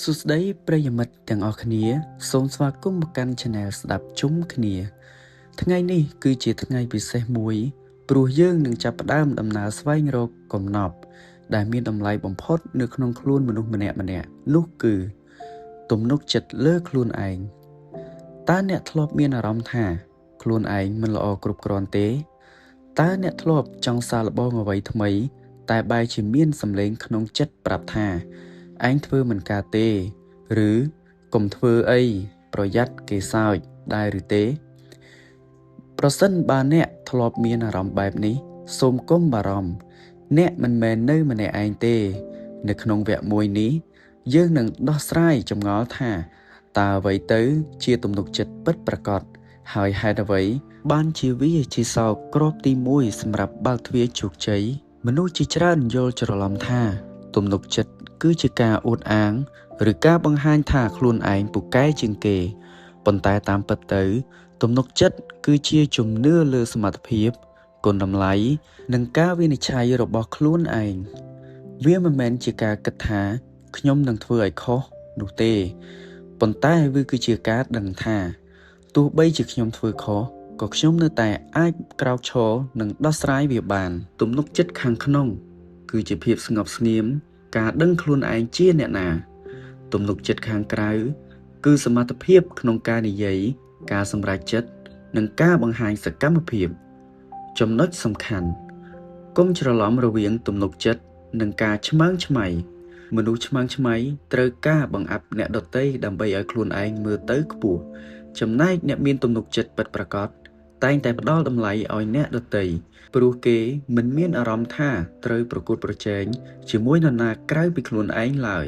សួស្តីប្រិយមិត្តទាំងអស់គ្នាសូមស្វាគមន៍មកកាន់ Channel ស្ដាប់ជុំគ្នាថ្ងៃនេះគឺជាថ្ងៃពិសេសមួយព្រោះយើងនឹងចាប់ផ្ដើមដំណើរស្វែងរកកំណប់ដែលមានតម្លៃបំផុតនៅក្នុងខ្លួនមនុស្សម្នាក់ៗនោះគឺទំនុកចិត្តលើខ្លួនឯងតើអ្នកធ្លាប់មានអារម្មណ៍ថាខ្លួនឯងមិនល្អគ្រប់គ្រាន់ទេតើអ្នកធ្លាប់ចង់សាកល្បងអ្វីថ្មីតែបែរជាមានសម្លេងក្នុងចិត្តប្រាប់ថាឯងធ្វើមិនកើតទេឬកុំធ្វើអីប្រយ័ត្នគេសើចដែរឬទេប្រសិនបើអ្នកធ្លាប់មានអារម្មណ៍បែបនេះសូមកុំបារម្ភអ្នកមិនមែននៅម្នាក់ឯងទេនៅក្នុងវគ្គមួយនេះយើងនឹងដោះស្រាយចម្ងល់ថាតើអ្វីទៅជាទំនុកចិត្តពិតប្រាកដហើយហេតុអ្វីបានជាវាជាសោកគ្រាប់ទី1សម្រាប់បើកទ្វារជោគជ័យមនុស្សជាច្រើនយល់ច្រឡំថាទំនុកចិត្តគឺជាការអួតអាងឬការបង្ហាញថាខ្លួនឯងពូកែជាងគេប៉ុន្តែតាមពិតទៅទំនុកចិត្តគឺជាជំនឿលើសមត្ថភាពគុណតម្លៃនិងការវិនិច្ឆ័យរបស់ខ្លួនឯងវាមិនមែនជាការគិតថាខ្ញុំនឹងធ្វើឲ្យខុសនោះទេប៉ុន្តែវាគឺជាការដឹងថាទោះបីជាខ្ញុំធ្វើខុសក៏ខ្ញុំនៅតែអាចក្រោកឈរនិងដោះស្រាយវាបានទំនុកចិត្តខាងក្នុងគឺជាភាពស្ងប់ស្ងៀមការដឹងខ្លួនឯងជាអ្នកណាទំនុកចិត្តខាងក្រៅគឺសមត្ថភាពក្នុងការនិយាយការសម្រេចចិត្តនិងការបង្ហាញសកម្មភាពចំណុចសំខាន់កុំច្រឡំរវាងទំនុកចិត្តនិងការឆ្មើងឆ្មៃមនុស្សឆ្មើងឆ្មៃត្រូវការបង្អាប់អ្នកដទៃដើម្បីឲ្យខ្លួនឯងមើលទៅខ្ពស់ចំណែកអ្នកមានទំនុកចិត្តពិតប្រាកដតែងតែផ្ដល់តម្លៃឲ្យអ្នកដទៃព្រោះគេមិនមានអារម្មណ៍ថាត្រូវប្រកួតប្រជែងជាមួយនរណាក្រៅពីខ្លួនឯងឡើយ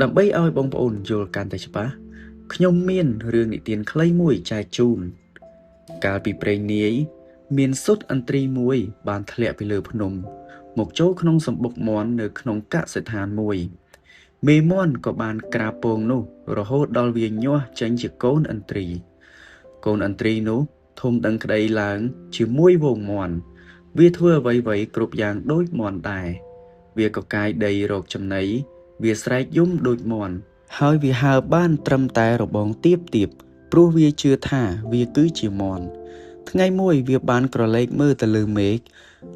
ដើម្បីឲ្យបងប្អូនយល់កាន់តែច្បាស់ខ្ញុំមានរឿងនិទានខ្លីមួយចែកជូនកាលពីព្រេងនាយមានសុទ្ធឥន្ទ្រីមួយបានធ្លាក់ពីលើភ្នំមកចូលក្នុងសម្បុកមាន់នៅក្នុងកសិដ្ឋានមួយមេមាន់ក៏បានក្រាបពងនោះរហូតដល់វាញាស់ចេញជាកូនឥន្ទ្រីកូនឥន្ទ្រីនោះធំដឹងក្តីឡើងជាមួយវងមាន់វាធ្វើអ្វីៗគ្រប់យ៉ាងដូចមាន់ដែរវាក៏កាយដីរកចំណីវាស្រែកយំដូចមាន់ហើយវាហើរបានត្រឹមតែរបងទាបព្រោះវាជឿថាវាគឺជាមាន់ថ្ងៃមួយវាបានក្រឡេកមើលទៅលើមេឃ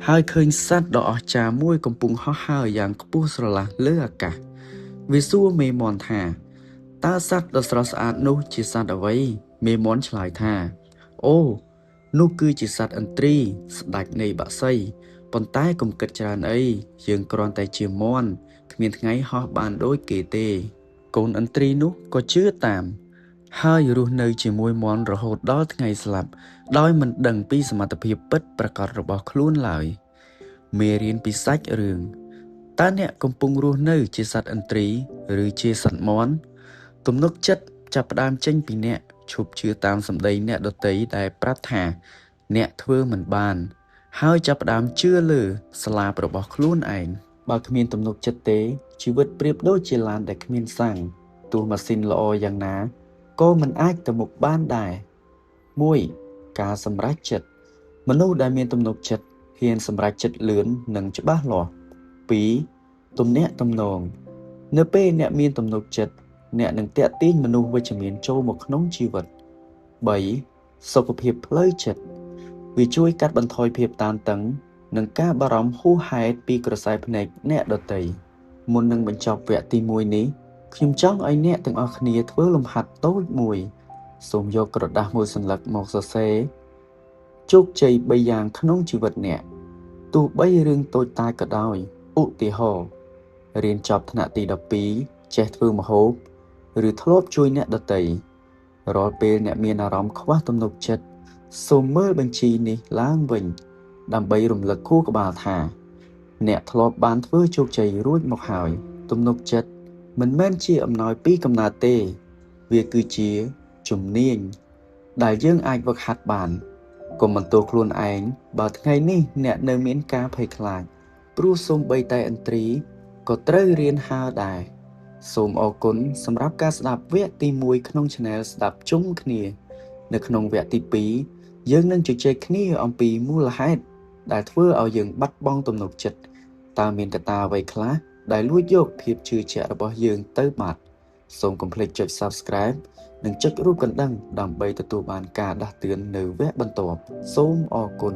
ហើយឃើញសត្វដ៏អស្ចារ្យមួយកំពុងហោះហើរយ៉ាងខ្ពស់ស្រឡះលើអាកាសវាសួរមេមាន់ថាតើសត្វដ៏ស្រស់ស្អាតនោះជាសត្វអ្វីមេមាន់ឆ្លើយថាអូនោះគឺជាសត្វឥន្ទ្រីស្ដេចនៃបក្សីប៉ុន្តែកុំគិតច្រើនអីយើងគ្រាន់តែជាមាន់គ្មានថ្ងៃហោះបានដូចគេទេកូនឥន្ទ្រីនោះក៏ជឿតាមហើយរស់នៅជាមួយមាន់រហូតដល់ថ្ងៃស្លាប់ដោយមិនដឹងពីសមត្ថភាពពិតប្រាកដរបស់ខ្លួនឡើយមេរៀនពីសាច់រឿងតើអ្នកកំពុងរស់នៅជាសត្វឥន្ទ្រីឬជាសត្វមាន់ទំនុកចិត្តចាប់ផ្ដើមចេញពីអ្នកឈប់ជឿតាមសម្ដីអ្នកដទៃដែលប្រាប់ថាអ្នកធ្វើមិនបានហើយចាប់ផ្ដើមជឿលើស្លាបរបស់ខ្លួនឯងបើគ្មានទំនុកចិត្តទេជីវិតប្រៀបដូចជាឡានដែលគ្មានសាំងទោះម៉ាស៊ីនល្អយ៉ាងណាក៏មិនអាចទៅមុខបានដែរ 1. ការសម្រេចចិត្តមនុស្សដែលមានទំនុកចិត្តហ៊ានសម្រេចចិត្តលឿននិងច្បាស់លាស់ 2. ទំនាក់ទំនងនៅពេលអ្នកមានទំនុកចិត្តអ្នកនឹងទាក់ទាញមនុស្សវិជ្ជមានចូលមកក្នុងជីវិត 3. សុខភាពផ្លូវចិត្តវាជួយកាត់បន្ថយភាពតានតឹងនិងការបារម្ភហួសហេតុពីក្រសែភ្នែកអ្នកដទៃមុននឹងបញ្ចប់វគ្គទី1នេះខ្ញុំចង់ឲ្យអ្នកទាំងអស់គ្នាធ្វើលំហាត់តូចមួយសូមយកក្រដាសមួយសន្លឹកមកសរសេរជោគជ័យ3យ៉ាងក្នុងជីវិតអ្នកទោះបីរឿងតូចតាចក៏ដោយឧទាហរណ៍រៀនចប់ថ្នាក់ទី12ចេះធ្វើម្ហូបឬធ្លាប់ជួយអ្នកដទៃរាល់ពេលអ្នកមានអារម្មណ៍ខ្វះទំនុកចិត្តសូមមើលបញ្ជីនេះឡើងវិញដើម្បីរំលឹកខួរក្បាលថាអ្នកធ្លាប់បានធ្វើជោគជ័យរួចមកហើយទំនុកចិត្តមិនមែនជាអំណោយពីកំណើតទេវាគឺជាជំនាញដែលយើងអាចហ្វឹកហាត់បានកុំបន្ទោសខ្លួនឯងបើថ្ងៃនេះអ្នកនៅមានការភ័យខ្លាចព្រោះសូម្បីតែឥន្ទ្រីក៏ត្រូវរៀនហើរដែរសូមអរគុណសម្រាប់ការស្ដាប់វគ្គទី1ក្នុង Channel ស្ដាប់ជុំគ្នានៅក្នុងវគ្គទី2យើងនឹងជជែកគ្នាអំពីមូលហេតុដែលធ្វើឲ្យយើងបាត់បង់ទំនុកចិត្តតើមានកត្តាអ្វីខ្លះ ដែលលួចយកភាពជឿជាក់របស់យើងទៅបាត់សូមកុំភ្លេចចុច Subscribe និងចុចរូបកណ្ដឹងដើម្បីទទួលបានការដាស់តឿននៅវគ្គបន្ទាប់សូមអរគុណ